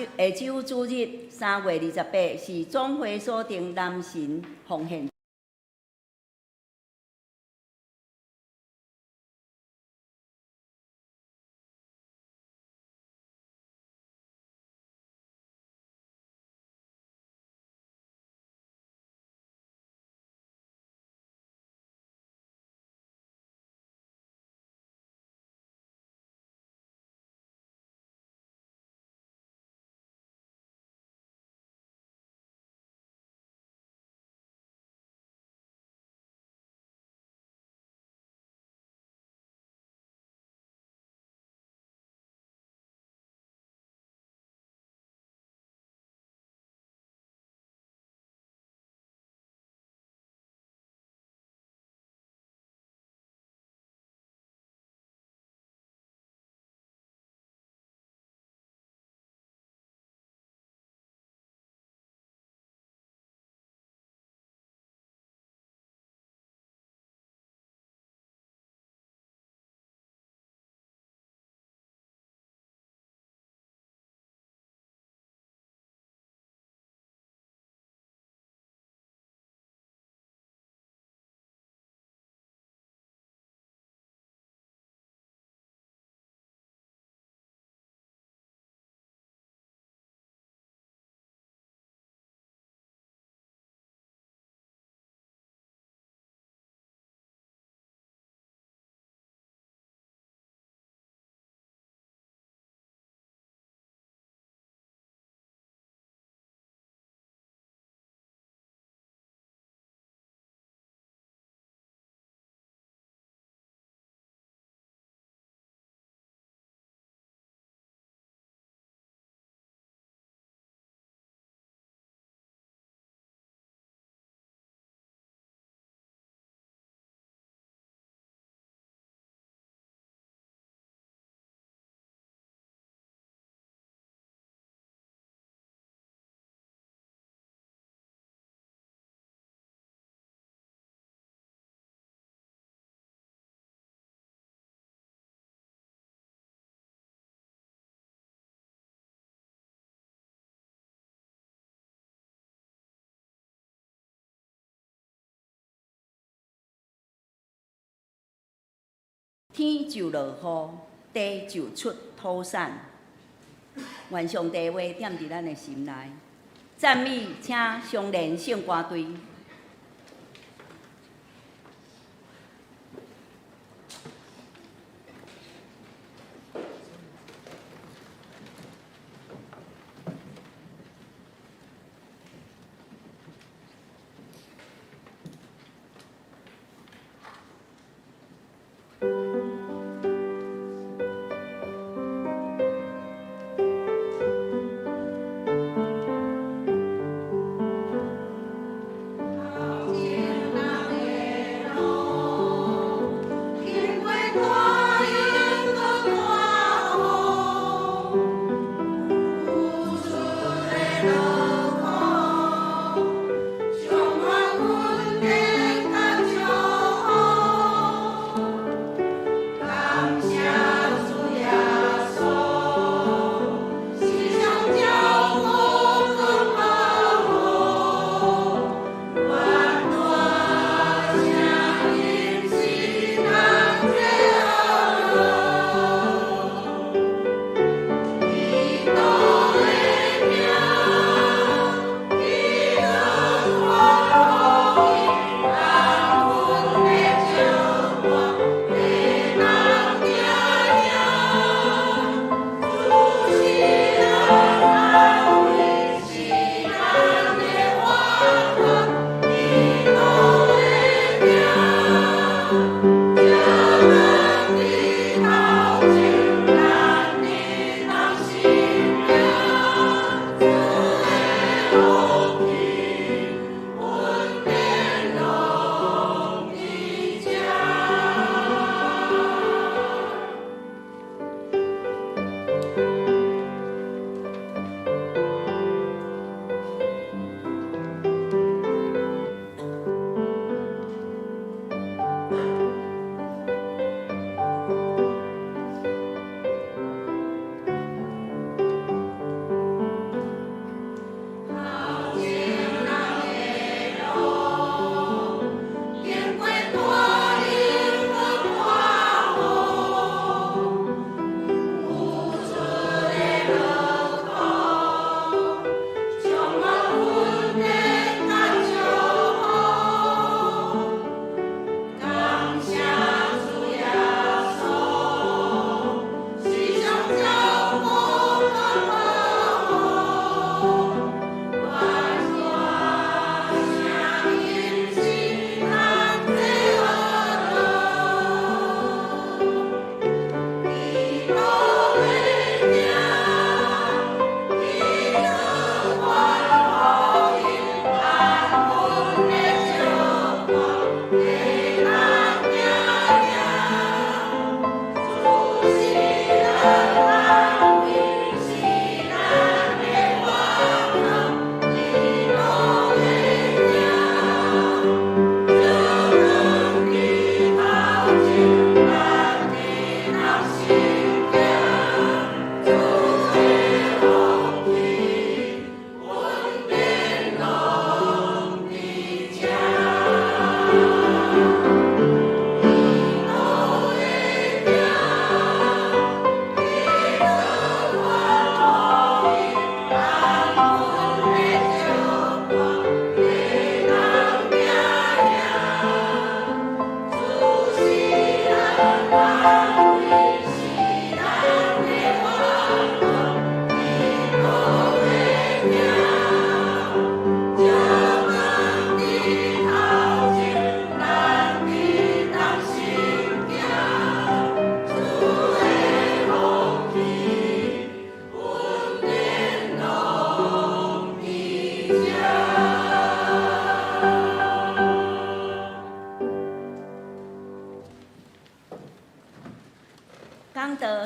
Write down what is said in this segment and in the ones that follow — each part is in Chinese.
下周日3月28是总会所定男神奉献。天就落雨，地就出土产。愿上帝话点伫咱的心内，赞美，请相连圣歌队。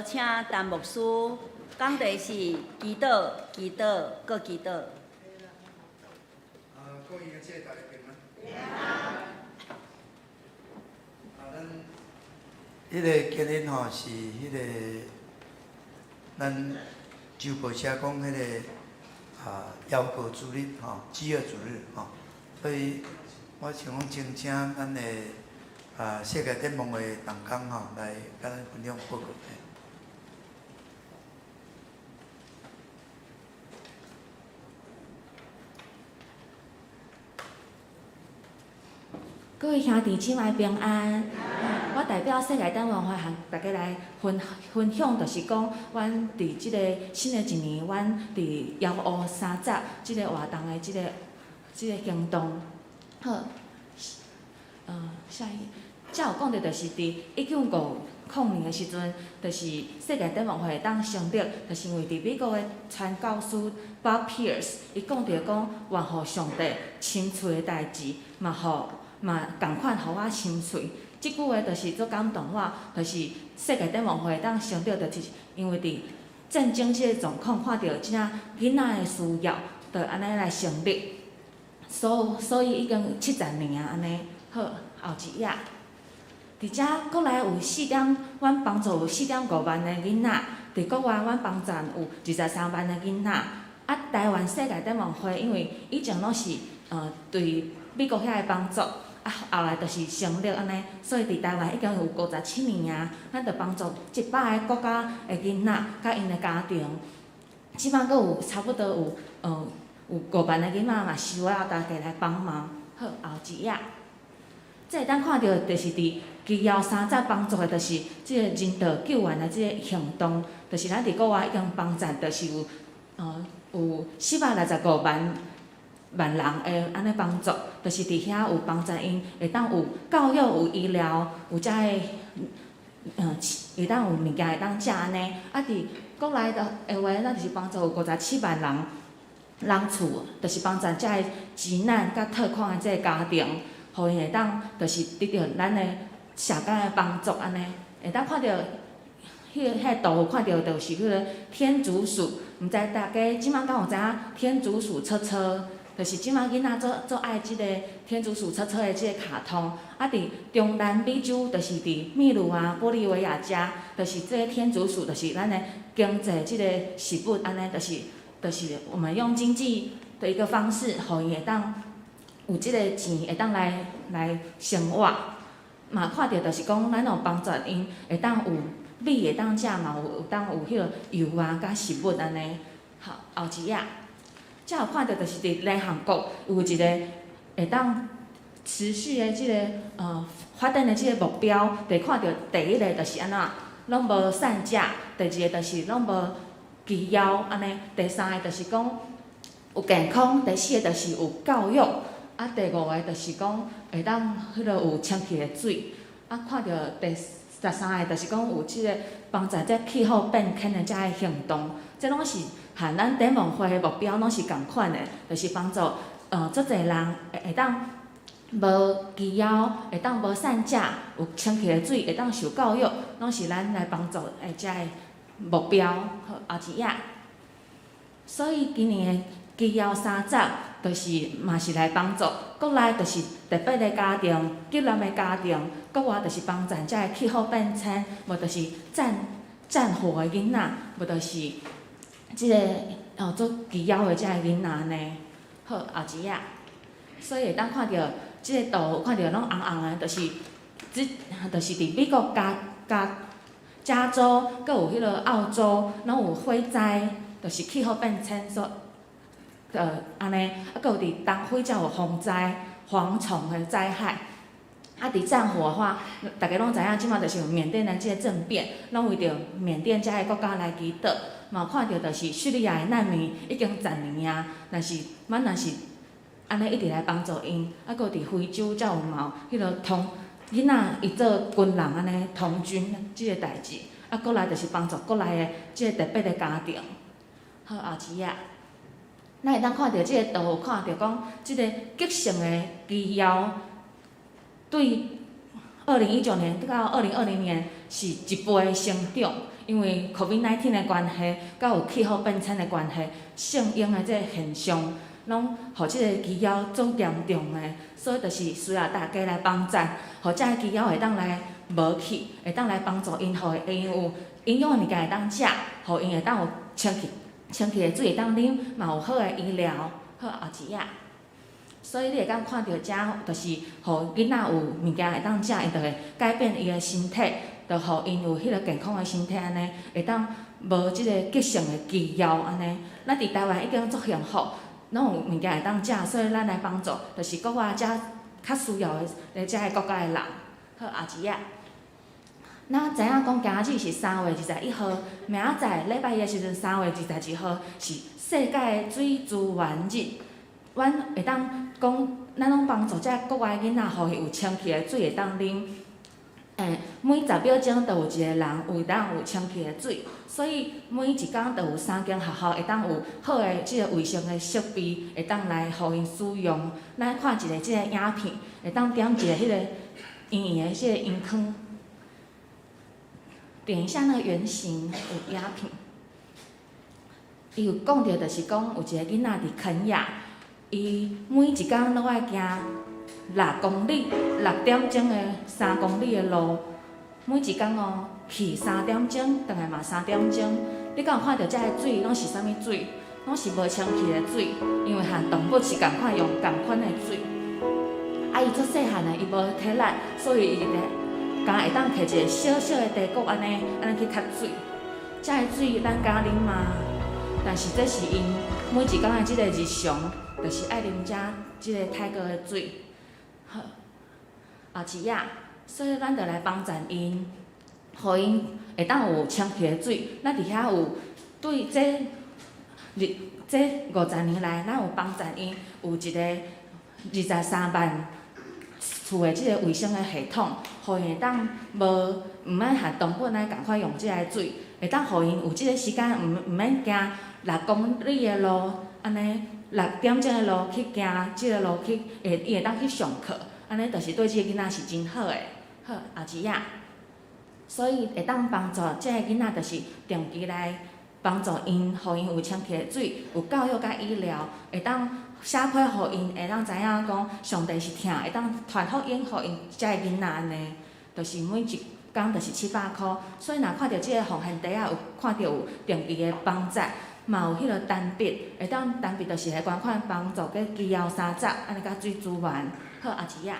请陈牧师讲题是祈祷、祈祷、搁祈祷。各位即个大家平安。咱迄个今日吼是迄个咱周报社讲迄个邀歌主日吼，饥饿主日吼，所以我想讲请咱的世界展望会同工吼来甲咱分享报告。各位兄弟姊妹平安，我代表世界展文化和大家来分享，就是讲，阮伫即个新的一年，阮伫幺乌三十即个活动的即个行动。好，下一个，才有讲到，就是伫1950年的时阵，就是世界展文化会当成立，就是因为伫美国的传教士 Bob Pierce， 伊讲到讲，愿互上帝亲喙的代志，嘛共款，互我心碎。即句话就是足感动我，就是世界展望会当成立，就是因为伫战争即个状况，看到即仔囡仔的需要，就安尼来成立。所以已经70年啊，安尼好后一页。伫遮国内有阮帮助有4.5万的囡仔，伫国外阮帮助有23万的囡仔。啊，台湾世界展望会因为以前拢是对美国遐个帮助。后来就是成立安尼，所以伫台湾已经有57年啊，咱着帮助100个国家的囡仔，甲因的家庭。即摆阁有差不多有5万的囡仔嘛需要大家来帮忙。好，后一页，这会当看到就是伫基要30帮助的，就是即个人道救援的即个行动，就是咱伫国外已经帮助，就是有465万人的安尼帮助，就是伫遐有帮助因，会当有教育、有医疗、有遮个会当有物件会当食安尼。啊，伫国内的话，咱就是帮助有57万人厝，就是帮助遮个急难甲特款的即个家庭，互因会当就是得到咱的社工的帮助安尼。会当看到迄个图看到就是迄个天竺鼠，毋知大家即摆敢有知影天竺鼠车车？就是即摆囡仔做爱即个天竺鼠车车的即个卡通，啊，伫中南美洲，就是伫秘鲁啊、玻利维亚遮，就是即个天竺鼠，就是咱的经济即个食物安尼，就是我们用经济的一个方式，互伊会当有即个钱会当来生活。嘛看到就是讲，咱有帮助因会当有米会当食嘛，有当有迄个油啊、甲食物安尼。好，后一页。才有看到，就是伫联合国有一个会当持续的即个发展的即个目标，就看到第一个就是安怎，拢无散食；第二个就是拢无饥饿安尼；第三个就是讲有健康；第四个就是有教育；啊，第五个就是讲会当迄个有清气的水；啊，看到第13个就是讲有即个帮助这气候变迁的遮个行动，这拢是。和咱展望会的目标拢是共款的，就是帮助足侪人会当无饥饿，会当无散食，有清气的水，会当受教育，拢是咱来帮助的遮个目标。好，后一页。所以今年的基要30，就是嘛是来帮助国内，就是特别的家庭、极难的家庭；国外就是帮助遮个气候变迁，无就是战火的囡仔，无就是。即个做基要的遮个囡仔呢，好后一页，所以会当看到即个图，看到拢红红的，就是伫美国加州，阁有迄个澳洲，拢有火灾，就是气候变迁所安尼，啊，阁有伫东非才有风灾、蝗虫的灾害。啊，伫战火的话，大家拢知影，即马就是缅甸的即个政变，拢为着缅甸遮个国家来祈祷。嘛看到就是叙利亚的难民已经10年啊，若是安尼一直来帮助因，啊，搁伫非洲才有嘛迄个囡仔伊做军人安尼童军即个代志，啊，过来就是帮助国内的即个特别的家庭。好，后一页，咱会当看到即个图，看到讲即个急性的饥饿对2019年到2020年是一倍成长，因为 COVID-19 的关系，甲有气候变迁的关系，性婴的这个现象，拢互即个鸡枵足严重的，所以就是需要大家来帮赞，互这个鸡枵会当来无去，会当来帮助因，互因有营养的物件会当食，互因会当有清气的水会当啉，嘛有好的医疗，好后一仔。所以你会当看到遮，就是互囡仔有物件会当食，伊就会改变伊的身体，就互因有迄个健康的身体安尼，会当无即个急性的肌枵安尼。咱伫台湾已经足幸福，拢有物件会当食，所以咱来帮助，就是国外遮较需要的遮个国家的人。好，后一仔。咱知影讲今日是3月21号，明仔载礼拜一的时阵3月22号是世界的水资源日。阮会当讲，咱拢帮助遮国外囡仔，互伊有清气的水会当啉。每10秒钟就有一个人会当有清气的水，所以每一工就有3间学校会当有好的即个卫生的设备，会当来互因使用。咱看一个即个影片，会当点一个迄个圆圆的即个银坑，点一下那个圆形有影片。伊有讲到，就是讲有一个囡仔伫肯亚。伊每一工拢爱行6公里，6点钟的3公里的路，每一工哦，去3点钟，回来嘛3点钟。你敢有看到遮个水拢是啥物水？拢是无清气的水，因为和动物是共款用共款的水。啊，伊足细汉的，伊无体力，所以伊就敢会当摕一个小小的茶壶安尼去吸水。遮个水咱敢啉吗？但是这是因每一工的即个日常。就是爱啉遮即个泰国的水，好，后一仔，所以咱就来帮助因，互因会当有清气的水。咱伫遐有对这50年来，咱有帮助因有一个23万厝的即个卫生的系统，互因会当毋免和动物来共款用即个水，会当互因有即个时间毋免行6公里的路，安尼。6点钟的路去行，即个路去，伊会当去上课，安尼就是对即个囡仔是真好的。好，后一仔，所以会当帮助即个囡仔，就是定期来帮助因，互因有清气的水，有教育甲医疗，会当写批互因，会当知影讲上帝是疼，会当传福音互因遮个囡仔安尼，就是每一工就是700块。所以若看到即个奉献袋仔，有看到有定期的帮助。嘛有迄个单笔，会当单笔就是来捐款帮助个鸡枵3集，安尼甲水资源。好，后一仔。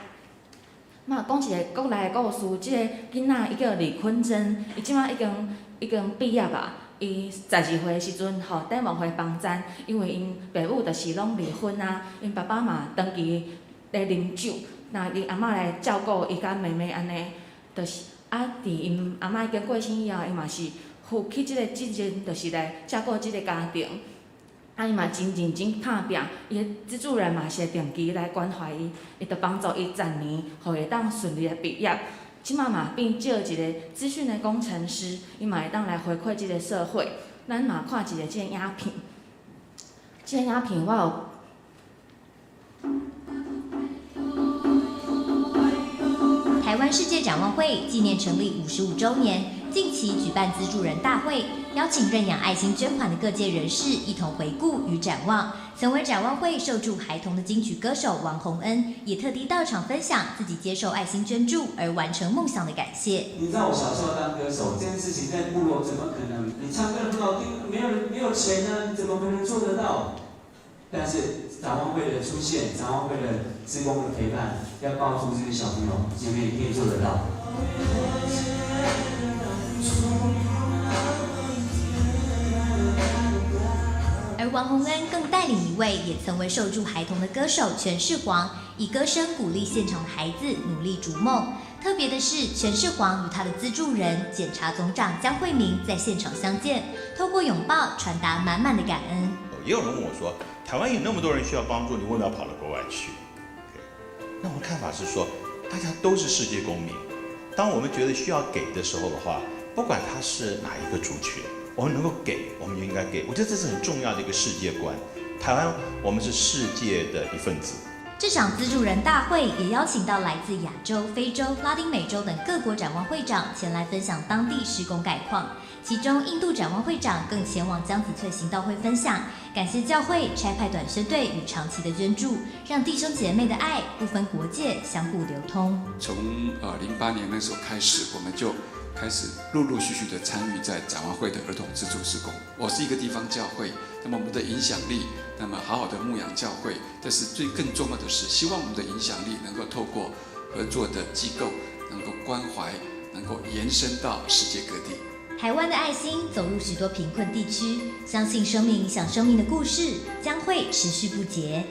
嘛讲一个国内的故事，即个囡仔伊叫李坤珍，伊即摆已经毕业啊。伊12岁的时阵，互电网会帮赞，因为因爸母就是拢离婚啊，因爸爸嘛长期咧啉酒，那因阿嬷来照顾伊甲妹妹安尼，就是伫因阿嬷已经过身以后，伊嘛是。负起即个责任，就是来照顾即个家庭。伊嘛真认真打拼，伊的资助人嘛是会定期来关怀伊，会着帮助伊10年，互伊当顺利的毕业。即马嘛变做一个资讯的工程师，伊嘛会当来回馈即个社会。咱嘛看一个即个影片，即个影片我有。台湾世界展望会纪念成立55周年。近期举办资助人大会，邀请认养爱心捐款的各界人士一同回顾与展望。曾为展望会受助孩童的金曲歌手王洪恩，也特地到场分享自己接受爱心捐助而完成梦想的感谢。你知道我小时候当歌手这件事情，在部落怎么可能？你唱歌很好听，没有钱呢，你怎么可能做得到？但是展望会的出现，展望会的志工的陪伴，要告诉这些小朋友，姐妹一定做得到。而王洪恩更带领一位也曾为受助孩童的歌手全世煌，以歌声鼓励现场的孩子努力逐梦。特别的是，全世煌与他的资助人检察总长江惠明在现场相见，透过拥抱传达满满的感恩。也有人问我说，台湾有那么多人需要帮助，你为什么要跑到国外去？那我的看法是说，大家都是世界公民。当我们觉得需要给的时候的话，不管他是哪一个族群，我们能够给，我们就应该给。我觉得这是很重要的一个世界观。台湾，我们是世界的一份子。这场资助人大会也邀请到来自亚洲、非洲、拉丁美洲等各国展望会长前来分享当地施工概况。其中，印度展望会长更前往江子翠行道会分享，感谢教会差派短宣队与长期的捐助，让弟兄姐妹的爱不分国界，相互流通。从08年那时候开始，我们就开始陆陆续续的参与在展望会的儿童资助事工。我是一个地方教会，那么我们的影响力，那么好好的牧养教会，但是更重要的是，希望我们的影响力能够透过合作的机构，能够关怀，能够延伸到世界各地。台湾的爱心走入许多贫困地区，相信生命影响生命的故事将会持续不竭。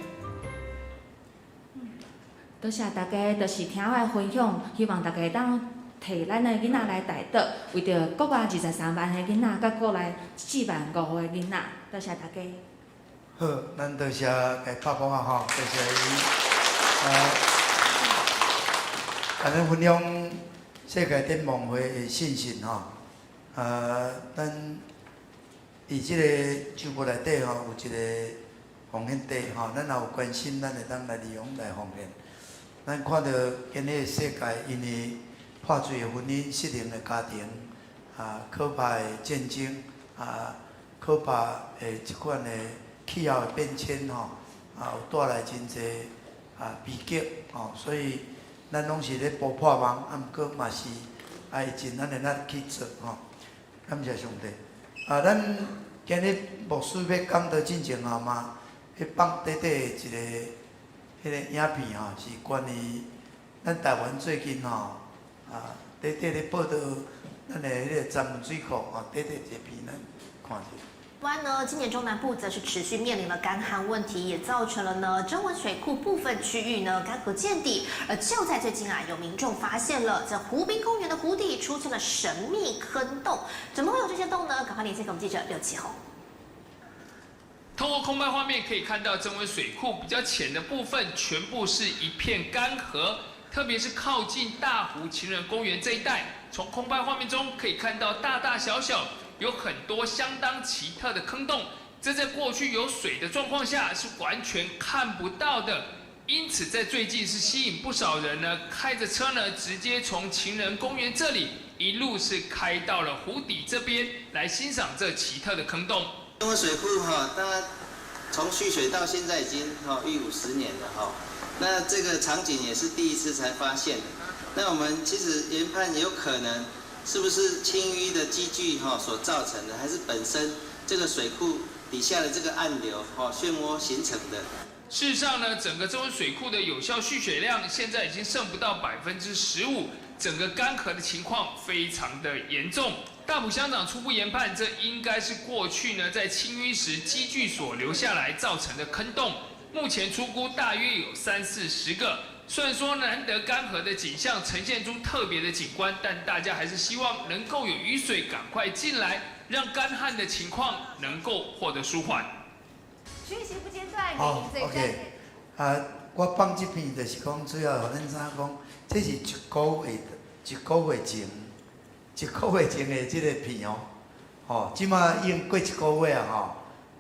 多谢大家，就是听我的分享，希望大家当摕咱的囡仔来带导，为着国外23万的囡仔，甲国内4.5万的囡仔，多谢大家。好，咱多谢给拍鼓啊吼，多谢伊安尼分享世界展望会的信息吼。咱伫即个周末内底吼，有一个奉献地吼，咱若有关心，咱会当来利用来奉献。咱看到今日世界因为破碎的婚姻、失灵的家庭，可怕的战争，可怕的即款的气候的变迁吼，有带来真侪悲剧吼，所以咱拢是咧补破网，毋过嘛是爱尽咱的力去做吼。感谢上帝。咱今日牧师要讲道进前后嘛，去放短短的一个迄个影片吼，是关于咱台湾最近吼短短咧报道咱的迄个闸门水库短短一片咱看者。湾呢，今年中南部则是持续面临了干旱问题，也造成了呢曾文水库部分区域呢干涸见底。而就在最近有民众发现了在湖滨公园的湖底出现了神秘坑洞，怎么会有这些洞呢？赶快连线给我们记者刘启宏。透过空拍画面可以看到，曾文水库比较浅的部分全部是一片干涸，特别是靠近大湖情人公园这一带，从空拍画面中可以看到大大小小。有很多相当奇特的坑洞，这在过去有水的状况下是完全看不到的。因此，在最近是吸引不少人呢，开着车呢，直接从情人公园这里一路是开到了湖底这边来欣赏这奇特的坑洞。曾文水库它从蓄水到现在已经逾50年了那这个场景也是第一次才发现。那我们其实研判也有可能。是不是清淤的积聚所造成的，还是本身这个水库底下的这个暗流漩涡形成的？事实上呢，整个曾文水库的有效蓄水量现在已经剩不到15%，整个干涸的情况非常的严重。大埔乡长初步研判，这应该是过去呢在清淤时积聚所留下来造成的坑洞，目前初估大约有30-40个。虽然说难得干涸的景象呈现出特别的景观，但大家还是希望能够有雨水赶快进来，让干旱的情况能够获得舒缓。讯息不间断，给您最OK，我放这片就是讲，主要互咱知影讲，这是一个月前的这个片即马已经过1个月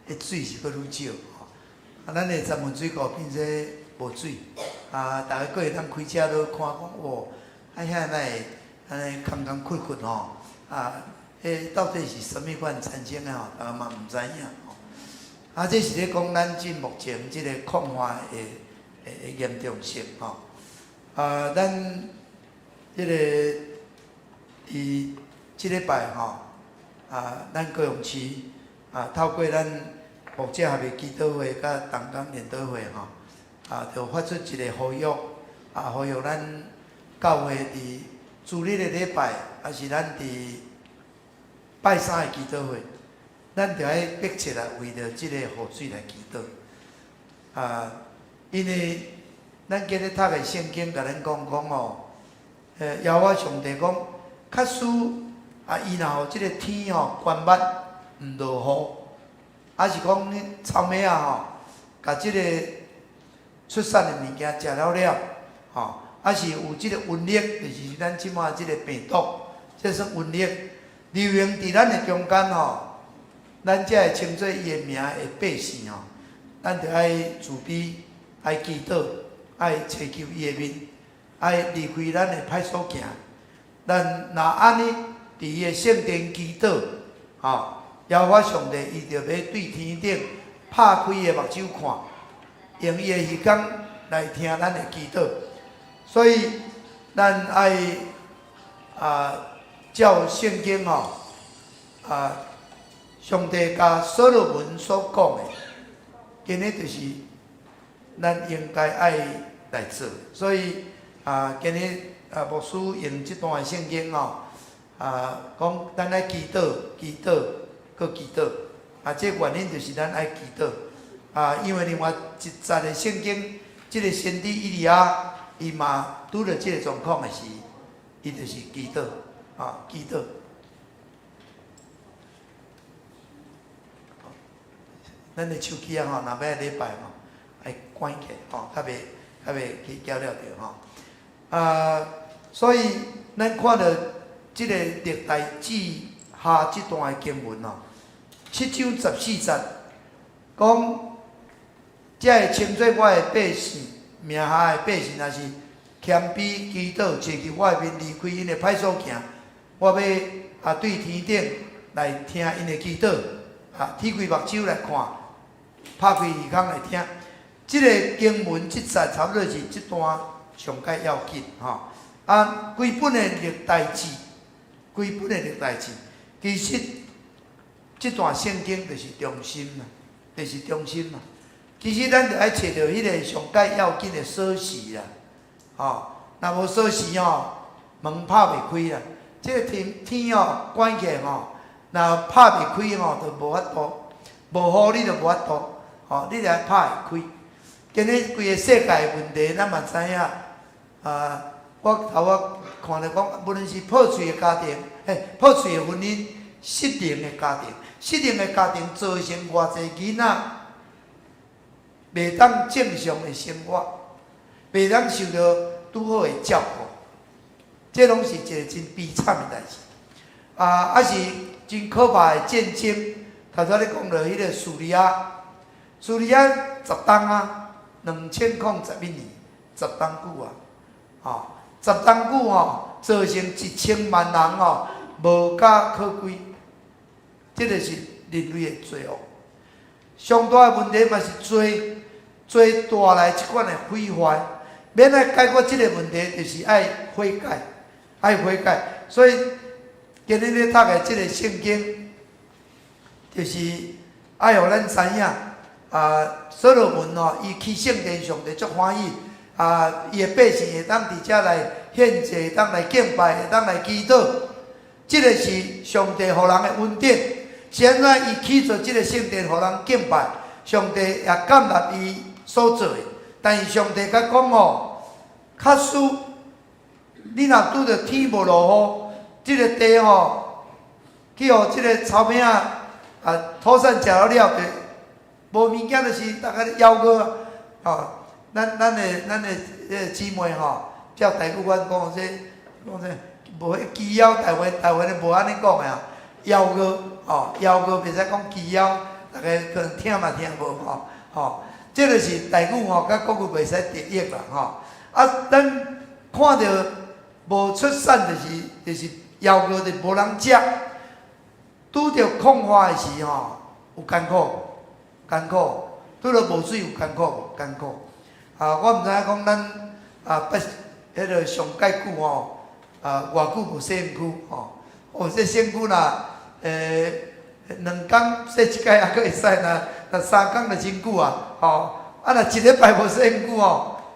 迄水是搁愈少咱的闸门水库变做无水。大家搁会当开车落看讲，遐哪会安尼空缺迄到底是啥物款产生的大家嘛毋知影这是咧讲咱即目前即个矿化的严重性咱即个伊即礼拜咱高雄市透过咱牧者合约祈祷会甲东港联祷会就发出一个呼吁，呼吁咱教会伫主日的礼拜，还是咱伫拜三的祈祷会，咱着爱迫切来为着即个雨水来祈祷。因为咱今日读的圣经甲咱讲邀我上帝讲，假使伊若有即个天关密毋落雨，是讲草莓甲即个出产的物件食了是有即个瘟疫，就是咱即马即个病毒，这算瘟疫流行伫咱的中间咱才会称作伊的名的百姓咱着爱自卑，爱祈祷，爱找求伊的面，爱离开咱的歹所行。咱若安尼伫伊的圣殿祈祷，邀我上帝，伊就要对天顶拍开伊的目睭看，用伊的耳孔来听咱的祈祷。所以咱爱照圣经上帝甲所罗门所讲的，今日就是咱应该爱来做。所以今日牧师用这段圣经讲咱爱祈祷、祈祷、搁祈祷。这原因就是咱爱祈祷。因为另外一节的圣经，这个先知以利亚，伊嘛拄着这个状况的时，伊就是祈祷，祈祷。咱的手机若要礼拜爱关起，较袂去搅了着所以咱看到这个历代志下这段的经文7章14节，讲才会称作我的百姓，名下的百姓，若是谦卑祈祷，找求我的面，离开因的歹所行，我要对天顶来听因的祈祷，天开目睭来看，拍开耳孔来听。这个经文这节差不多是这段上界要紧规本的历代志，其实这段圣经就是中心啦，其实咱就爱找到迄个上界要紧的锁匙啦，若无锁匙门拍袂开啦。这个天关起若拍袂开就无法度，无雨你就无法度，你就爱拍会开。今日规个世界的问题，咱嘛知影。我看到讲，无论是破碎的家庭，破碎的婚姻，失灵的家庭造成偌济囡仔袂当正常的生活，袂当受到拄好的照顾，这拢是一个真悲惨的代志。是真可怕的战争。头先你讲到迄个叙利亚10冬2011年10冬久10冬久造成1000万人无家可归，这就是人类的罪恶。上大的问题嘛是最大来即款的毁坏。免来解决这个问题，就是爱悔改，所以今日咧读的这个圣经，就是爱互咱知影。所罗门伊去圣殿，上帝足欢喜。伊的百姓会当伫遮来献祭，会当来敬拜，会当来祈祷。这个是上帝互人的恩典。是安怎伊起做这个圣殿，互人敬拜，上帝也感纳伊所做的。但是上帝甲讲假使你若拄着天无落雨，这个地去互这个草莓土产食了就无物件，就是大家邀过咱的姊妹照台语阮讲无鸡腰，台湾的无安尼讲的邀过袂使讲鸡腰，大家可能听嘛听无这就是台语甲国语袂使直译啦咱看到无出产就是邀过就无人食，拄着空花的时有艰苦，拄着无水有艰苦。我毋知影讲咱迄个上介久偌久无洗身躯这身躯若2工洗一摆还佫会使，若3工就真久若一礼拜无洗身躯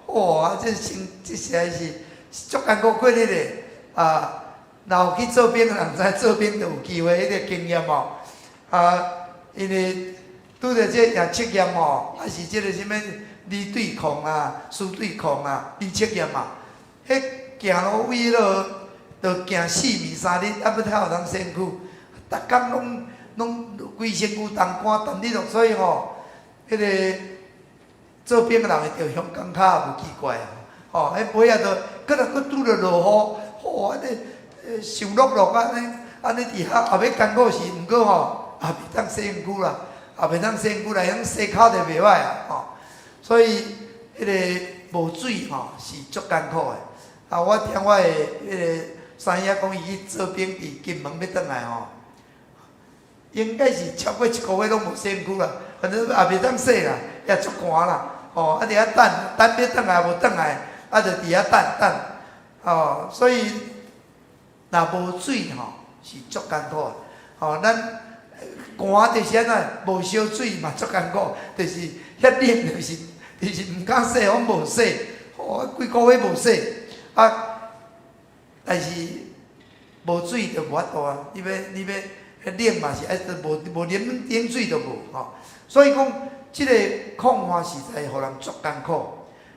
哇！这实在是足艰苦过日的若有去做兵的人知，做兵就有机会迄个经验因为拄着这也测验还是这个什么离对抗输对抗离测验迄行路位就行4暝3日，还要才有通洗身躯，逐工拢规身躯冻干冻你落，所以迄个做兵的人会着香港脚无奇怪迄尾仔就佫拄着落雨，安尼上落安尼伫遐后尾艰苦时，毋过也袂当洗身躯啦，也袂当洗身躯啦，用洗骹就袂歹所以迄个无水吼是足艰苦的。啊，我听我的迄个三爷讲，伊去做兵伫金门要转来吼，应该是超过1个月拢无洗身躯啦，反正也袂当洗啦，也足寒啦。哦，啊，伫遐等要转来无转来，啊，就伫遐等。哦，所以若无水吼是足艰苦的。哦，咱寒就是安怎，无烧水嘛足艰苦，就是遐冷就是毋敢洗，我无洗，哦，几个月无洗。啊，但是无水就无法度啊！你要冷嘛是爱无冷水就无吼。所以讲，即个抗旱实在互人足艰苦。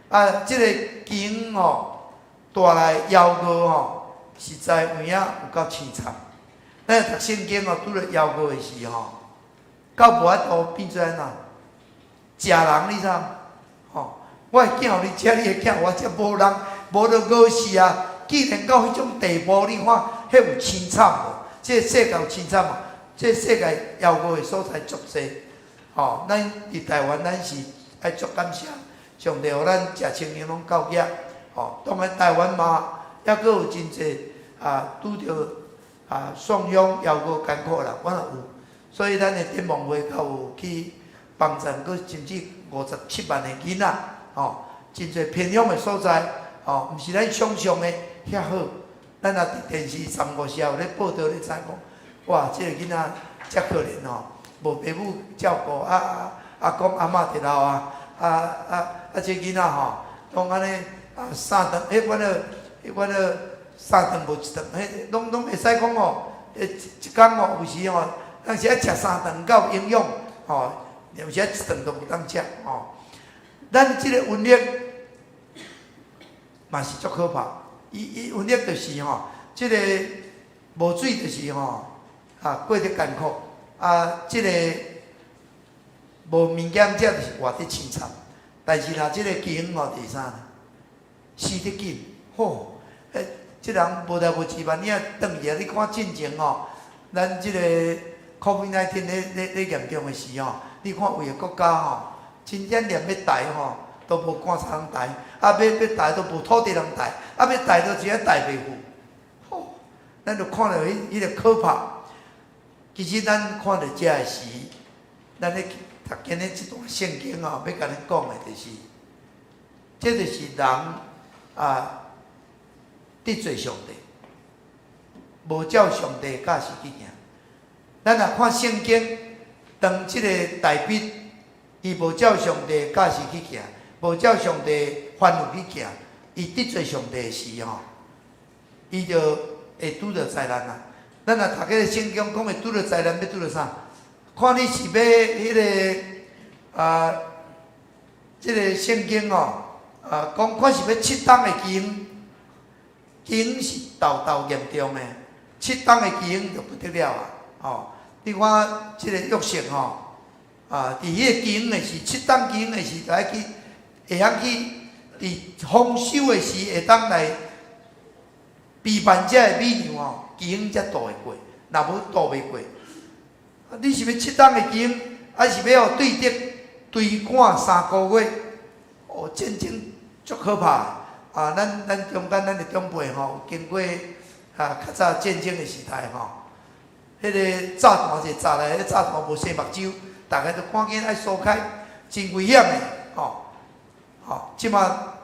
啊，即个经吼带来夭娥吼，实在有影有够凄惨。咱读圣经吼，拄着夭娥的时吼，到无法度变做安怎？食人你知？吼，我的囝互你食，你的囝我食无人。无就饿死啊！既然到迄种地步，你看，迄有凄惨无？这个世界有凄惨无？这个世界夭娥的所在足济。吼，咱伫台湾，咱是爱足感谢上帝，互咱食青年拢够野。吼，当然台湾嘛，还佫有真济拄着送养夭娥艰苦人，我也有。所以咱的展望会较有去帮助，佫甚至57万的囡仔，吼，真济偏乡的所在。哦，毋是咱想象的遐好。咱也伫电视3、5时有咧报道咧知讲，哇，即个囡仔遮可怜吼，无父母照顾，阿公阿嬷伫老即囡仔吼，拢安尼3顿，阮个3顿无1顿，拢会使讲吼，一工吼有时吼，有时爱食3顿较有营养，吼，有时1顿都无当食吼。咱即个瘟疫。嘛是足可怕，伊瘟疫就是吼，即个无水就是吼，过得艰苦，即个无物件食就是活得凄惨。但是若即个经吼第啥呢？死得紧，吼，即人无代无志万，你啊转去啊，你看进前吼，咱即个 COVID-19 咧严重的时吼，你看有个国家吼，真正连要台吼。都无赶啥人台，要台都无土地人台，要台都只台袂赴。吼，咱就看到迄个可怕。其实咱看到遮个时，咱咧读今日即段圣经吼，要甲恁讲的就是，这就是人得罪上帝，无照上帝教示去行。咱若看圣经，当即个大笔，伊无照上帝教示去行。无照上帝吩咐去行，伊得罪上帝时吼，伊就会拄着灾难啦。咱若读个圣经讲会拄着灾难，要拄着啥？看你是要迄个即个圣经哦，讲看是要7档的经是道严重的，7档的经就不得了啊！哦，你看即个约瑟吼，伫迄个经的是7档经的是，就爱去。会晓去伫丰收的时，会当来批判遮的米粮哦，经才渡会过，若无渡袂过。你是要7档的经，还是要对敌追赶3个月？哦，战争足可怕咱中间咱的长辈吼，经过较早战争的时代吼，迄个炸弹是炸来，迄炸弹无生目睭，大家都赶紧爱疏开，真危险的吼。即马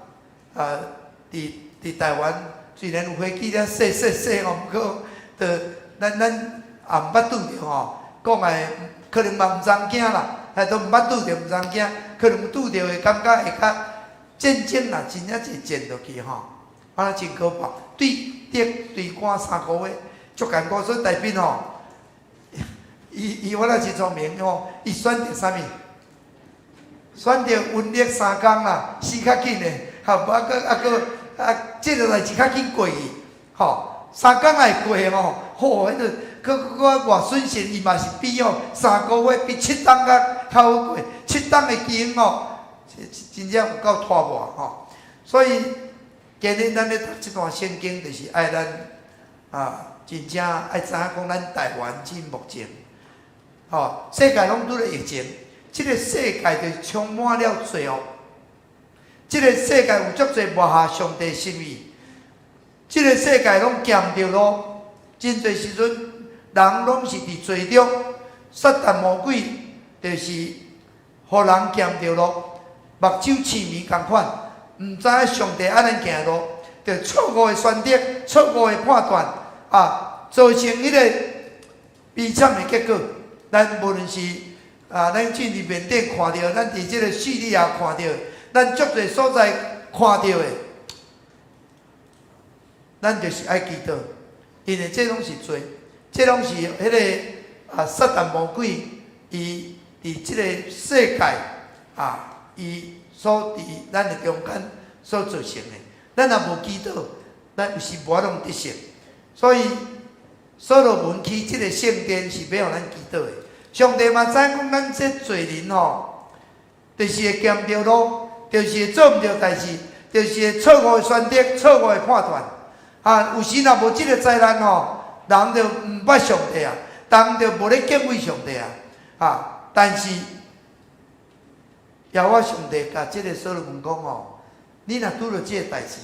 伫台湾虽然有飞机咧细吼，毋过，咱也毋捌拄着吼，讲诶可能嘛毋知惊啦，都毋捌拄着毋知惊，可能拄着会感觉会较战争啦，真正是战落去吼，安尼真可怕，对敌追赶3个月，足艰苦，所以大兵吼，伊我若是聪明吼，伊选择啥物？选择瘟疫3工啦，死较紧的，即个代志较紧过去，吼，3工也会过的吼，吼，迄个佫外损失，伊嘛是比3个月比7档较好过，7档的经吼，真正有够拖磨吼。所以今日咱咧读即段圣经，就是爱咱真正爱知影讲咱台湾即目前，吼，世界拢拄咧疫情。这个世界就充满了罪恶，这个世界有足侪抹下上帝心意，这个世界拢咸着咯。真侪时阵，人拢是伫罪中，撒旦魔鬼就是互人咸着咯，目睭痴迷共款，毋知影上帝安尼行路，着错误的选择、错误的判断造成迄个悲惨的结果。咱无论是咱进入缅甸看到，咱伫即个叙利亚看到，咱足侪所在看到的，咱就是爱祈祷，因为这拢是罪，这拢是迄个撒旦魔鬼伊伫即个世界伊所伫咱的中间所造成的。咱若无祈祷，咱有时无法通得胜。所以所罗门起即个圣殿是要互咱祈祷的。上帝嘛知讲咱这罪人就是会咸着路，就是会做毋着代志，就是会错误的选择、错误的判断。有时若无即个灾难人就毋捌上帝人就无咧敬畏上帝但是耶和华上帝甲即个所罗门讲你若拄着即个代志，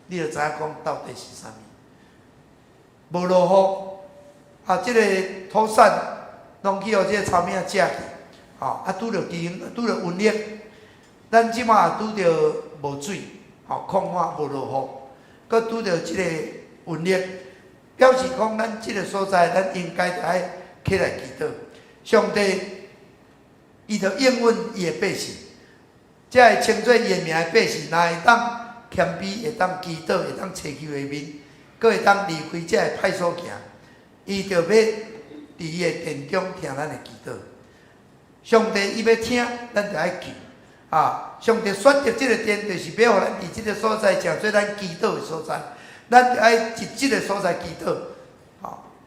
你就知影讲到底是啥物。无落雨即个土产拢去互即个草命食去拄着拄着瘟疫，咱即马也拄着无水空旱无落雨，佮拄着即个瘟疫，表示讲咱即个所在，咱应该爱起来祈祷。上帝伊着应允伊的百姓，才会称作伊的名的百姓，若会当谦卑，会当祈祷，会当找求的面，佮会当离开这个歹所行，伊着要伫伊的殿中听咱的祈祷。上帝伊要听，咱着爱求上帝选择即个殿，就是要互咱伫即个所在成做咱祈祷的所在。咱着爱伫即个所在祈祷。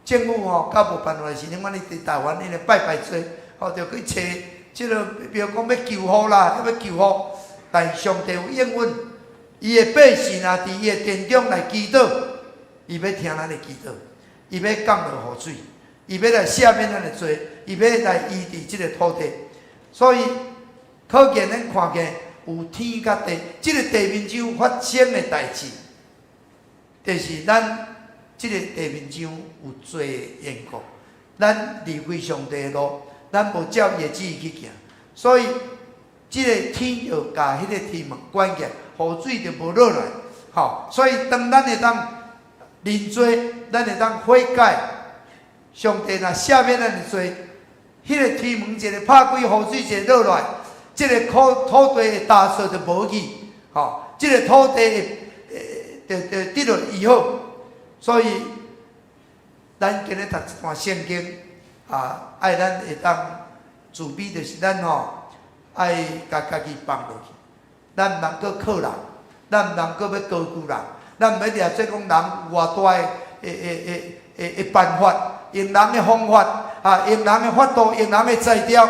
政府较无办法是恁款哩伫台湾因为拜做，着去找即个，比如讲要求雨啦，要求雨，但上帝有应允，伊的百姓伫伊的殿中来祈祷，伊要听咱的祈祷，伊要降落雨水，伊要来赦免咱的罪，伊要来医治即个土地。所以可见咱看见有天甲地，即个地面上发生的代志，就是咱即个地面上有罪的缘故，咱离开上帝的路，咱无照伊的旨意去行，所以即个天就甲迄个天门关起来，雨水就无落来。所以当咱会当认罪，咱会当悔改，上帝若赦免咱的罪，迄个天门一个拍开，雨水一个落来，即个土地的大树就无去，即个土地就得到医好。所以咱今日读一段圣经爱咱会当自卑，就是咱爱甲家己放落去，咱毋通搁靠人，咱毋通搁要高估人，咱毋要掠做讲人有偌大的办法，用人的方法用人的法度，用人的材料，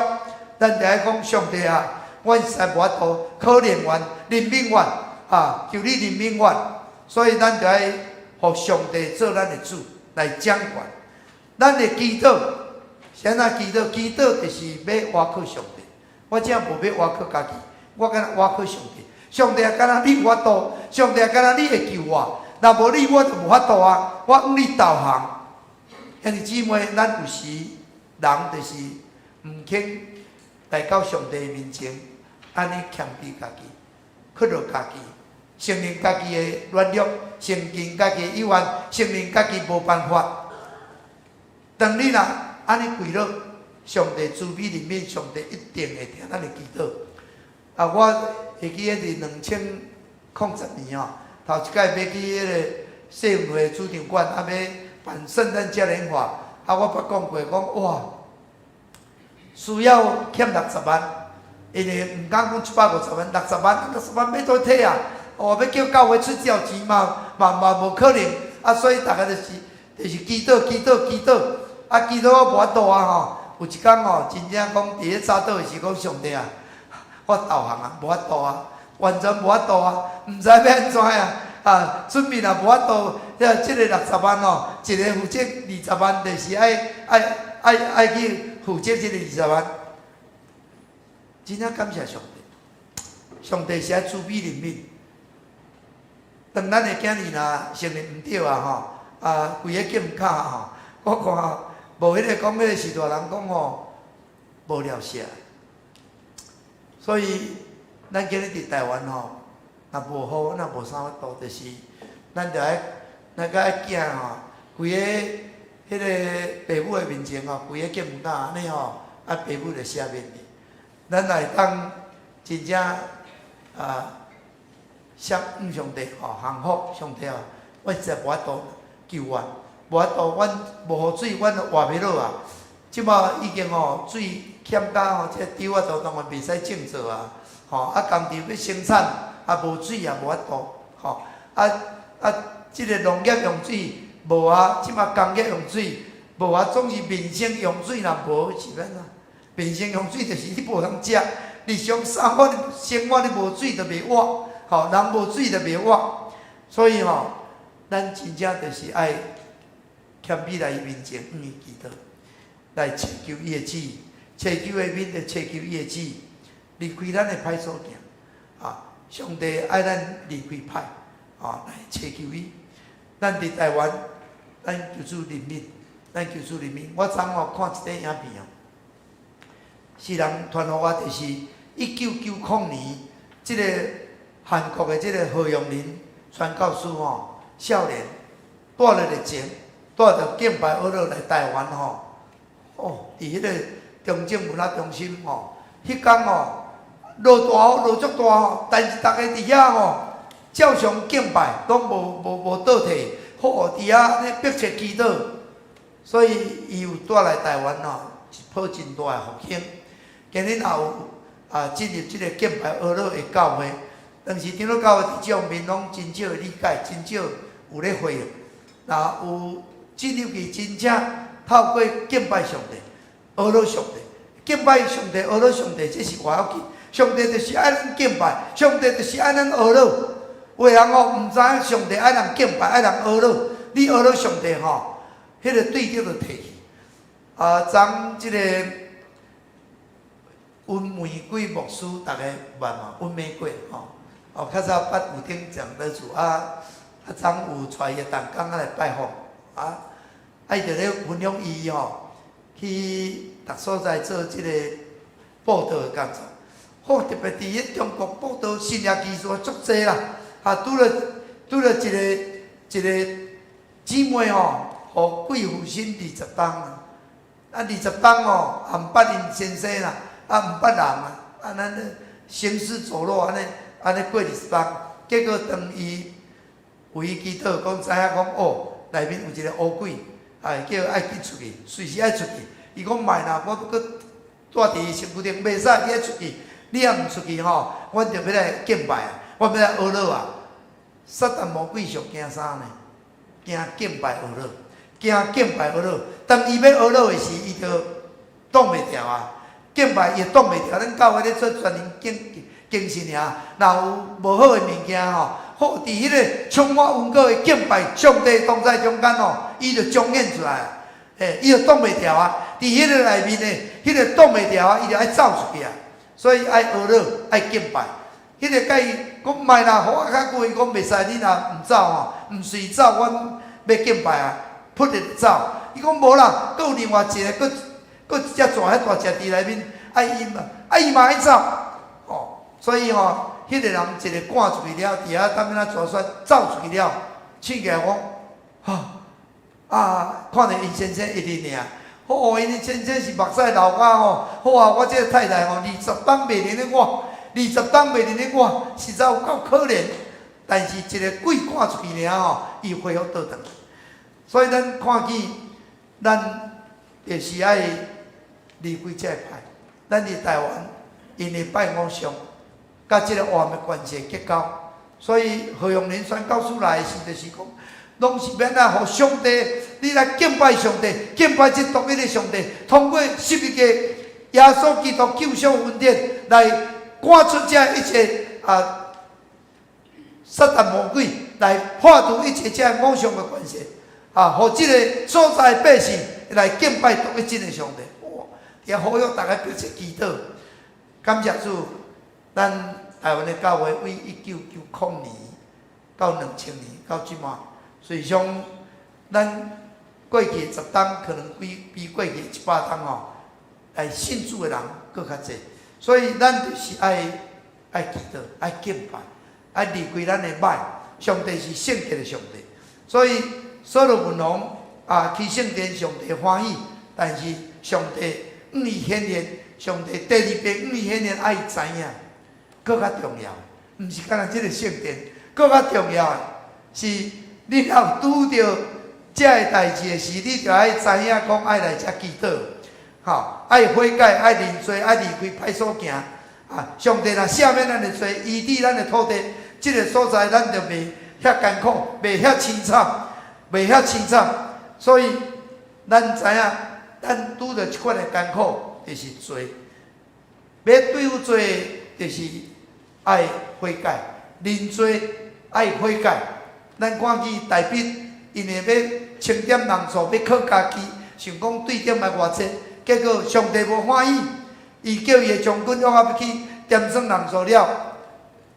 咱就爱讲上帝我实在无法度可怜完任命完求你任命完，所以咱就爱互上帝做咱的主来掌管。咱的祈祷，啥物祈祷？祈祷就是要倚靠上帝。我真无要倚靠家己，我敢若倚靠上帝。上帝敢若你有法度，上帝敢若你会救我，若无你我就无法度我向你投降。兄弟姊妹，咱有时人就是毋肯来到上帝面前，安尼谦卑家己，屈落家己。承认家己的软弱，承认家己的有限，承认家己无办法。当你若安尼跪落，上帝慈悲怜悯，上帝一定会听咱的祈祷。我会记迄是2000年头一届要去迄个世运会主场馆，要办圣诞嘉年华，我捌讲过，讲哇，需要欠60万，因为毋敢讲150万，60万要倒摕要叫教会出这钱嘛无可能所以大家就是祈祷，祈祷我无法度有一天真正讲伫咧早祷的时讲上帝我投降无法度完全无法度毋知要安怎准备若无法度，即个60万一个负责20万，就是爱去负责即个20万，真正感谢上帝。上帝是爱慈悲怜悯。当咱的囝儿若承认毋对啊吼，规个剑卡吼，我看无迄个讲迄个是大人讲吼，无了下。所以咱今日伫台湾吼，若无好，若无啥法度，就是咱着爱，咱甲爱囝吼，规个迄个父母的面前吼，规个剑卡安尼吼，父母着赦免你。咱来当真正向上帝吼幸福，上帝我实在无法度救阮，无法度，阮无雨水，阮活袂落啊！即马已经水欠甲这稻啊都当然袂使种植啊，工地要生产无水也无法度，即个农业用水无啊，即马工业用水无啊，总是民生用水若无是免啊？民生用水就是你无通食，日常生活你无水就袂活。人无水就袂活，所以咱真正就是爱谦卑来伊面前，伊祈祷，来祈求伊的旨意，祈求的面就祈求伊的旨意，离开咱的歹所行。上帝爱咱离开歹，来祈求伊。咱伫台湾，咱求主怜悯，咱求主怜悯。我昨看一个影片是人传互我，就是1990年，即个。韩国的这个何永林传教士少年带了热情，带着敬拜学乐来台湾伫迄个中正文化中心迄天落大雨落足大但是大家伫遐照常敬拜，拢无倒退，好伫遐咧迫切祈祷，所以伊有带来台湾一波真大的复兴。今日也有进入这个敬拜学乐的教会。当时长老教会伫这方面拢真少理解，真少有咧回应。若有进入去，真正透过敬拜上帝、学乐上帝、敬拜上帝、学乐上帝，这是外要紧。上帝就是爱咱敬拜，上帝就是爱咱学乐。有人毋知影上帝爱人敬拜，爱人学乐，你学乐上帝迄个对着就摕去。昨即个温玫瑰牧师，大家捌嘛？温玫瑰较早捌有顶讲得住昨有带伊个同工来拜访伊就咧分享伊去逐所在做即个报道的工作。特别伫迄中国报道新业技术足济啦，拄了一个姊妹互贵妇生20当啦，20当也毋捌因先生啦，毋捌人啊，咱行尸走肉安尼过20当，结果当伊为伊祈祷，知影讲内面有一个乌鬼，叫爱去出去，随时爱出去。伊讲卖啦，我搁住伫身躯顶，袂使你爱出去。你若毋出去阮就要来敬拜啊，我要来学乐啊。撒旦魔鬼上惊啥呢？惊敬拜学乐，惊敬拜学乐。当伊要学乐的时，伊就挡袂牢啊。敬拜伊挡袂牢，咱教会咧做全人敬神尔，若有无好的物件好伫迄个充满恩果的敬拜上帝同在中间伊就彰显出来，伊就挡袂牢啊！伫迄个内面的，迄个挡袂牢啊，伊就爱走出去啊！所以爱学乐，爱敬拜。迄个甲伊讲卖啦，互我较久，伊讲袂使，你若毋走毋随走，阮要敬拜啊，扑直走。伊讲无啦，佫有另外一个，佫一只蛇，迄大只伫内面，爱伊嘛，爱走。所以迄个人一个赶出去了，伫遐当面抓选走出去了，醒起来讲，看着因先生一日尔，因先生是目屎流甲好啊！我这个太太20当袂认得我，20当袂认得我，实在有够可怜。但是一个鬼赶出去尔伊恢复倒转。所以咱看见，咱就是爱离开这个派。咱伫台湾，因为拜偶像。甲即个活的关系结交，所以何永林宣教师来时，就是讲，拢是免互上帝，你来敬拜上帝，敬拜这独一的上帝，通过11个耶稣基督救赎恩典来赶出这一切撒旦魔鬼，来破除一切这偶像的关系，互即个所在百姓来敬拜独一真的上帝。也呼吁大家迫切祈祷，感谢主。咱台湾的教会为1990年到2000年到即马，所以上咱过去10档可能比过去100档吼，来信主的人搁较济，所以咱就是爱祈祷，爱敬拜，爱离开咱的歹。上帝是圣洁的上帝，所以所罗门王去圣殿，上帝欢喜，但是上帝向伊显现，上帝第2遍向伊显现，爱知影，搁较重要，毋是干那即个圣殿，搁较重要的是，你若拄着这个代志的时，你就爱知影讲爱来遮祈祷，爱悔改，爱认罪，爱离开歹所行。上帝若赦免咱的罪，医治咱的土地，这个所在咱就袂遐艰苦，袂遐凄惨，袂遐凄惨。所以咱知影，咱拄着即款的艰苦，就是罪。要对付罪，就是爱悔改，认罪，爱悔改。咱看见大笔，因为要清点人数，要靠家己，想讲对点来偌济，结果上帝无欢喜。伊叫伊的将军约押去点算人数了，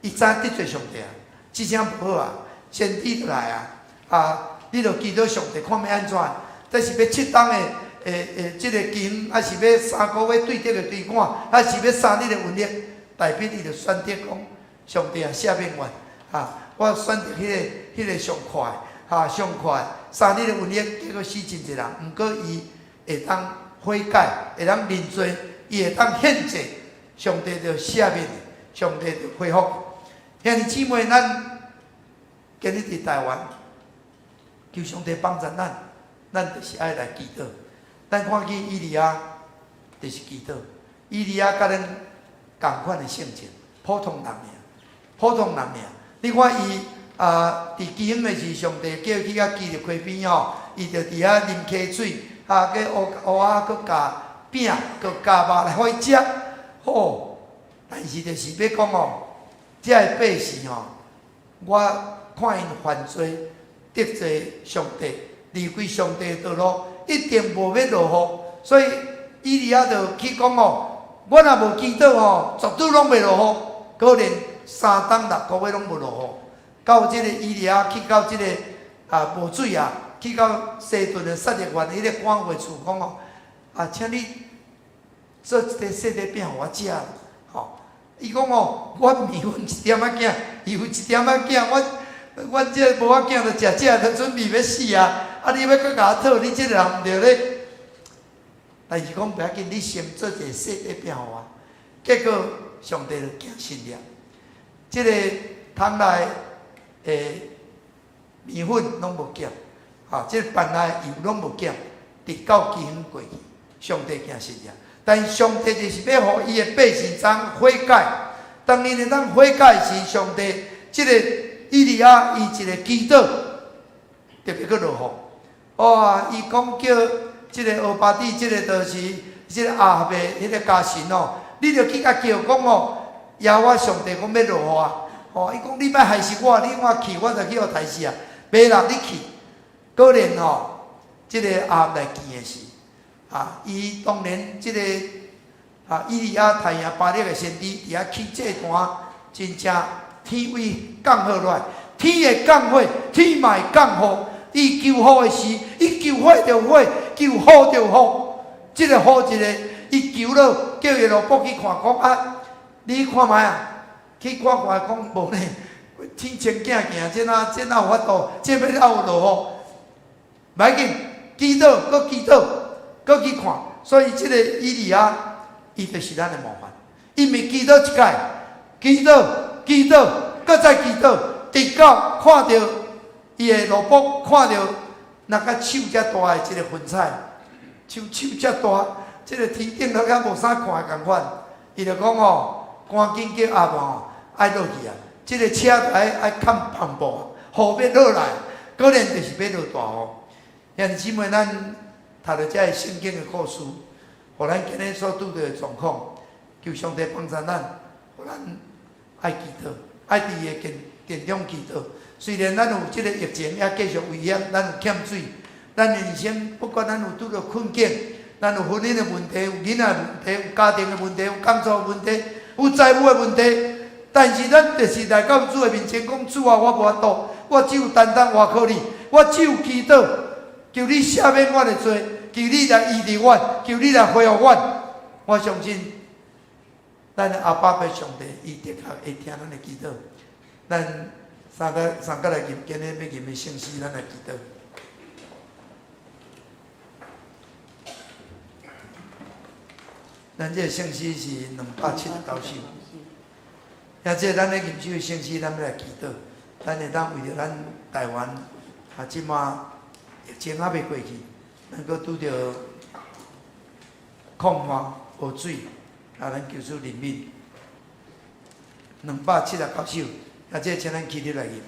伊知得罪上帝啊，即声不好啊，先知就来你着祈祷上帝看要安怎，这是要7档的即个金，还是要3个月对得的对管，还是要3日的瘟疫，大笔伊就选择讲上帝啊，赦免我我选择迄个上快上快3日的瘟疫，结果死真侪人，毋过伊会当悔改，会当认罪。伊会当献祭，上帝就赦免，上帝就恢复。兄弟姊妹，咱今日伫台湾，求上帝帮助咱就是爱来祈祷。咱看见以利亚就是祈祷，以利亚甲咱同款的性情，普通人尔，普通人尔。你看伊伫基恩的时，上帝叫伊去甲基立溪边伊就伫遐啉溪水，佮蚵仔佮加。饼，佮加肉来互伊食，但是就是要讲这个百姓我看因犯罪，得罪上帝，离开上帝的道路，一定无要落雨。所以以利亚就去讲我若无祈祷绝对拢袂落雨，可能3档6个月拢无落雨。到这个以利亚去到这个无水去到西顿的撒勒法迄个官位处讲请你做一个细粒饼互我食，伊讲我面粉1点仔囝，油1点仔囝，我这无法囝就食，就准备要死你要搁甲我讨，你这个人毋对咧。但是讲不要紧，你先做一个细粒饼互我。结果上帝就惊信了，这个桶内面粉拢无减，这个饭内油拢无减，直到基恩过去。上帝惊信了，但上帝就是要互伊的百姓悔改。当因会当悔改时，上帝这个以利亚伊一个祈祷，特别搁落雨。伊讲叫这个俄巴底，这个就是这个亚伯迄个家臣你着去甲叫讲邀我上帝讲要落雨伊讲你莫害死我，你我去我就去互杀死袂啦，你去，果然这个亚伯来见的时。伊当然即个以利亚太阳巴力的先知，伫遐起祭坛，真正天位降雨落来，天会降火，天嘛会降雨。伊求雨的时，伊求火就火，求雨就雨。即个雨一个，伊求了，叫耶罗伯去看，讲你看觅去看看，讲无呢，天晴镜行，这哪有法度？这要有落雨，袂紧，祈祷，搁祈祷。搁去看，所以这个以利亚，伊就是咱的模范。因为祈祷一届，祈祷，搁再祈祷，直到看到伊的罗卜，看到那个手遮大的一个云彩，手遮大，这个天顶都甲无啥看的共款。伊就讲赶紧叫阿婆爱落去这个车就爱看篷布，雨要落来，果然就是要落大雨。兄弟姊妹，咱。读到这圣经的故事，互咱今日所拄到的状况，求上帝帮助咱，互咱爱祈祷，爱伫个殿中祈祷。虽然咱有这个疫情也继续危险，咱有欠水，咱人生不管咱有拄到困境，咱有婚姻的问题，有囡仔的问题，有家庭的问题，有工作的问题，有财务的问题，但是咱就是来到主的面前讲，主啊，我无法度，我只有单单外靠你，我只有祈祷，求你赦免我的罪，求你来医治我，求你来恢复我。我相信，咱阿爸的上帝，伊的确会听咱的祈祷。咱三个来念，今日要念的圣诗，咱来祈祷。咱这个圣诗是279首，也这咱咧念首的圣诗，咱要来祈祷，咱会当为着咱台湾即马疫情还未过去，能够拄着空旱无水，咱求主怜悯。279首，也这请咱起立来念。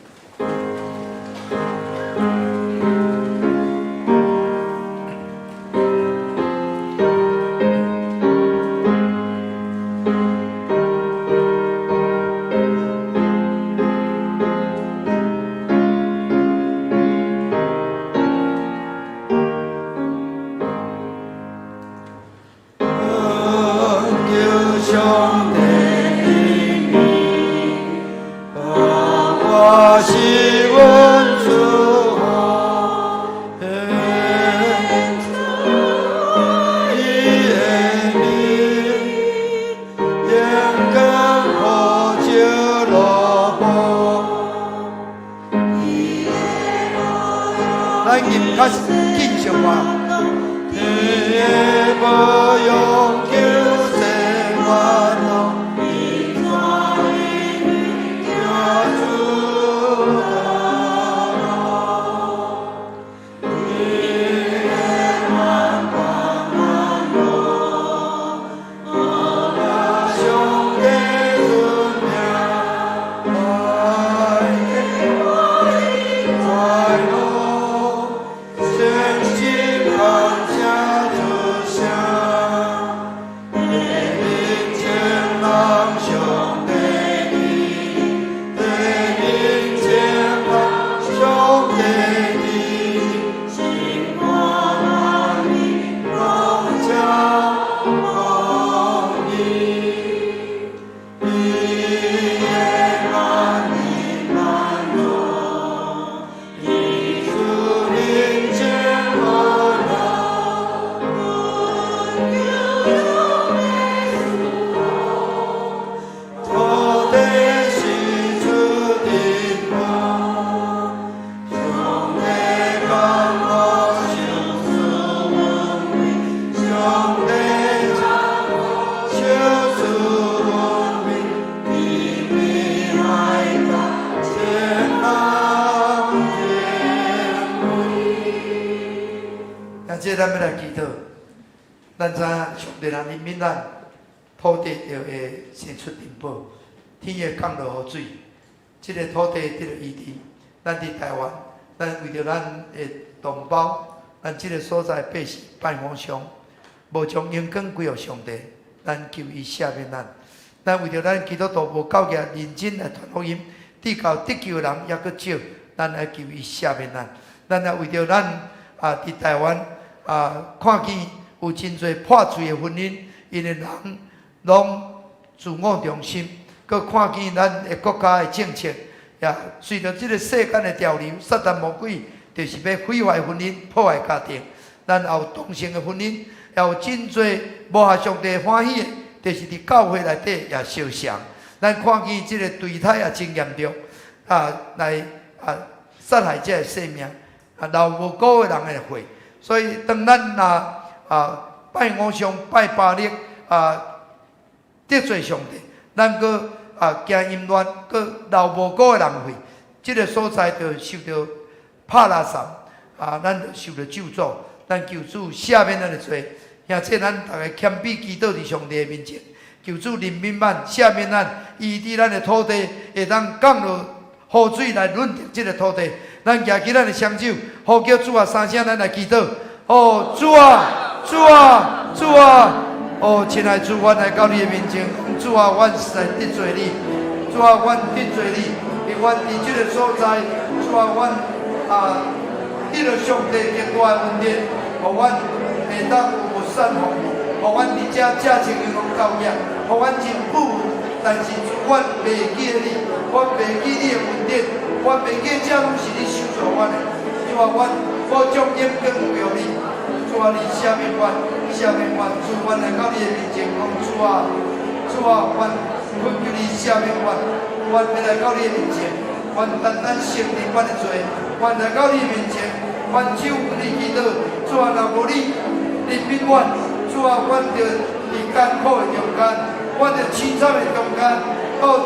这咱要来祈祷，咱知影上帝人怜悯咱，土地就会生出珍宝，天会降落雨水，这个土地得到医治。咱伫台湾，咱为着咱的同胞，咱这个所在百姓拜偶像，无将荣光归予上帝，咱求伊赦免咱。咱为着咱基督徒无够格认真来传福音，至到得救的人也阁少，咱来求伊赦免咱。咱也为着咱伫台湾。看见有真侪破碎的婚姻，因为人拢自我中心，佮看见咱的国家的政策，也随着这个世间的潮流，撒旦魔鬼就是要毁坏婚姻、破坏家庭。咱也有同性的婚姻，也有真侪无合上帝欢喜的，就是伫教会内底也相像。咱看见这个堕胎也真严重，来杀害这个生命，留无辜的人的血。所以，当咱拜偶像、拜巴力得罪上帝，咱搁行淫乱，搁流无辜的人血，这个所在就受到拍垃圾咱就受到咒诅。咱求主赦免咱的罪，而且咱大家谦卑祈祷伫上帝的面前，求主怜悯咱、赦免咱，医治咱的土地，会当降落雨水来润泽这个土地。咱举起咱的双手，呼叫主啊三声，咱来祈祷。哦，主啊，主啊，主啊！哦，亲爱的主，我来到你的面前，主啊，我实在得罪你，主啊，我得罪你，因为伫这个所在，主啊，我得到上帝给我的恩典，互阮会当有善奉，互阮伫遮正常的教育，互阮真妇但是阮袂记你，阮袂记你的恩典，阮袂记这拢是你收助阮的。主啊，阮保障眼光有你，主啊，你赦免阮，赦免阮，主阮来到你的面前讲，主啊，阮恳求你赦免阮，阮要来到你的面前，阮单单承认阮的罪，阮来到你的面前，阮手你祈祷，主啊，若无你怜悯阮，主啊，阮着伫艰苦的中间，阮着凄惨的中间，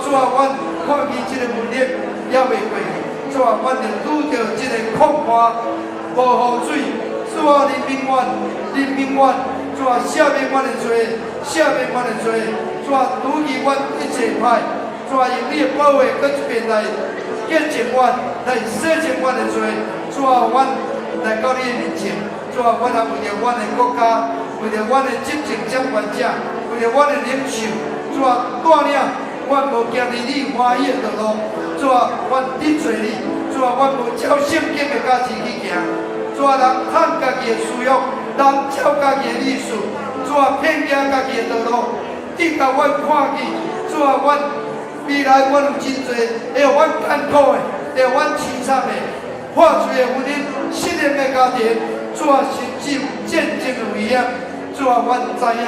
主啊，阮看见这个问题也袂过去，主啊，阮着拄着这个苦寒。无雨水，主啊，怜悯阮，怜悯阮，主啊，赦免阮的罪，赦免阮的罪，主啊，除去阮一切歹，主啊，用你的宝血搁一遍来洁净阮，来洗净阮的罪，主啊，阮来到你的面前，主啊，阮也为着阮的国家，为着阮的执政掌权者，为着阮的领袖，主啊，带领阮无行伫你欢喜的道路，主啊，阮得罪你，主啊，阮无照圣经的价值去行。主啊，人趁家己的私欲，人照家己的意思，主啊，偏行家己的道路，得甲阮看见，主啊，阮未来阮有真多会互阮艰苦的，会互阮凄惨的，破碎的婚姻，失恋的家庭，主啊，甚至有战争的危险，主啊，阮知影，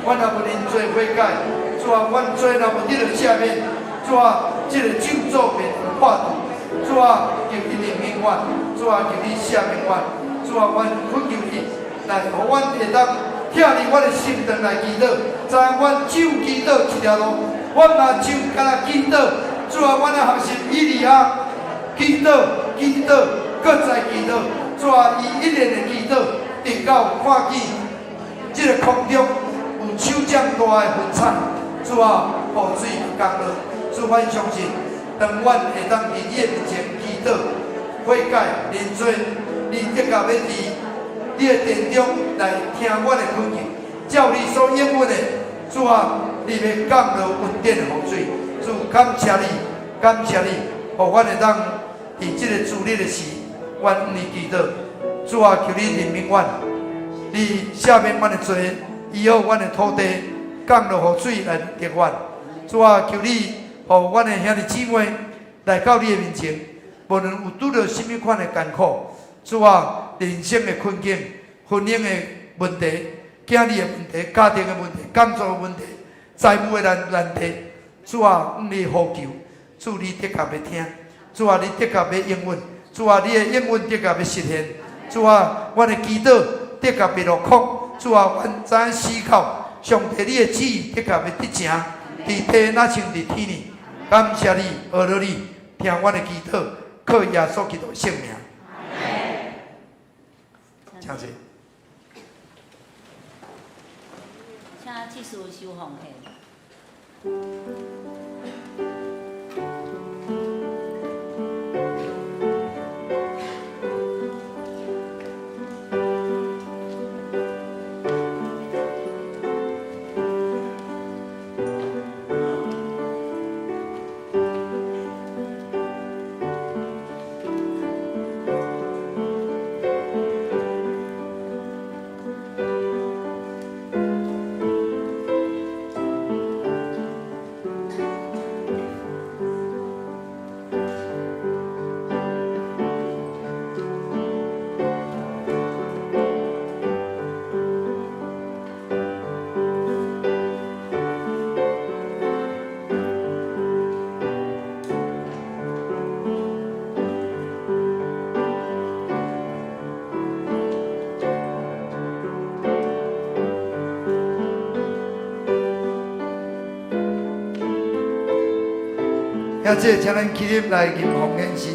阮也无能做悔改，主啊，阮做若无得到赦免，主啊，这个咒诅免破除。主啊，求你怜悯阮，主啊，求你赦免阮，主啊，阮恳求你，来，互阮会当听伫阮的心肠来祈祷，知影阮只有祈祷一条路，阮嘛就干那祈祷，主啊，阮来学习以利亚，祈祷，祈祷，搁再祈祷，主啊，伊一连的祈祷，直到看见这个空中有手掌大的云彩，主啊，雨水降落，主阮相信。当阮会当伫你的面前祈祷、悔改、认罪，你的确要伫你的殿中来听阮的恳求，照你所应允的，主啊，你要降落稳定的雨水，主感谢你，感谢你，互阮会当伫这个主日的时，阮你祈祷，主啊，求你怜悯阮，你赦免阮的罪，医好阮的土地，降落雨水来给阮，主啊，求你。互阮的兄弟姊妹来到你的面前，无论有拄到什么款的艰苦，主啊，人生的困境、婚姻的问题、囝儿的问题、家庭的问题、工作的问题、财务的难题，主啊，你呼求，主你的确要听，主啊，你的确要应允，主啊，你的应允的确要实现，主啊，阮的祈祷的确要落空，主啊，阮知影思考，上帝你的旨意的确要得成，伫地那像伫天里。感谢你，学了你，听我的祈祷，靠耶稣基督的圣名。请坐。请技术收奉献。也即请咱起立来吟奉演诗。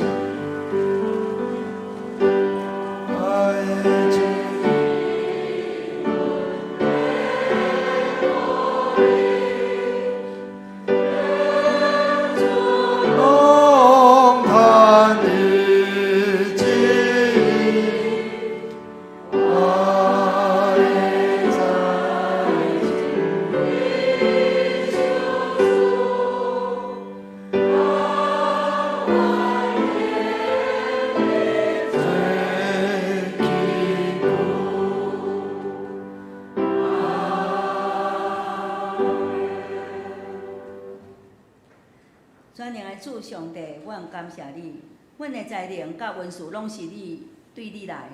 主上帝，阮感谢你，阮的才能甲恩赐拢是你对你来，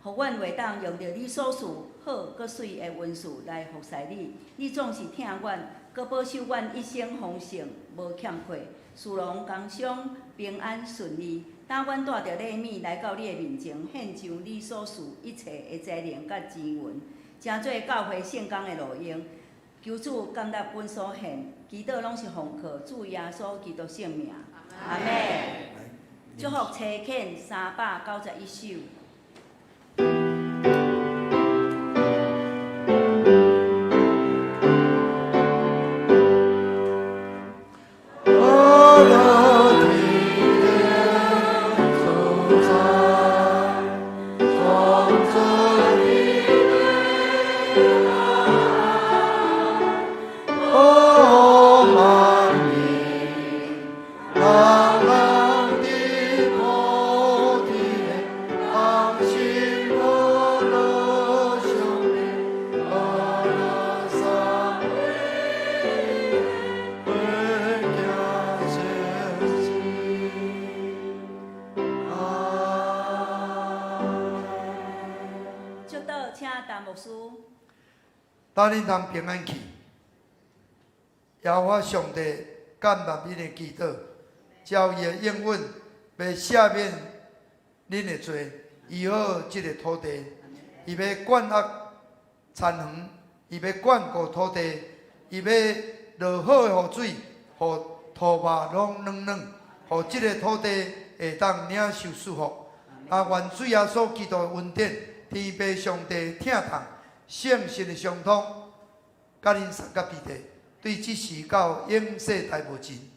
互阮会当用着你所赐好搁水的恩赐来服侍你。你总是听阮，搁保守阮一生丰盛，无欠缺，事龙工商平安顺利。当阮带着礼物来到你的面前，献上你所赐一切的才能甲资源，诚做教会圣工的路用。求主甘纳阮所献，祈祷拢是奉靠主耶稣基督圣名。阿门。祝福车肯391首。当恁通平安去，也我上帝感纳恁的祈祷，照伊的应允，要赦免恁的罪，医好即个土地，伊要管握田园，伊要管顾土地，伊要落好的雨水，互土麦拢软软，互即个土地会当领受祝福。愿主耶稣基督的恩典，天父上帝疼痛。圣神的相通，甲恁三甲彼得，对即时到永世大无尽。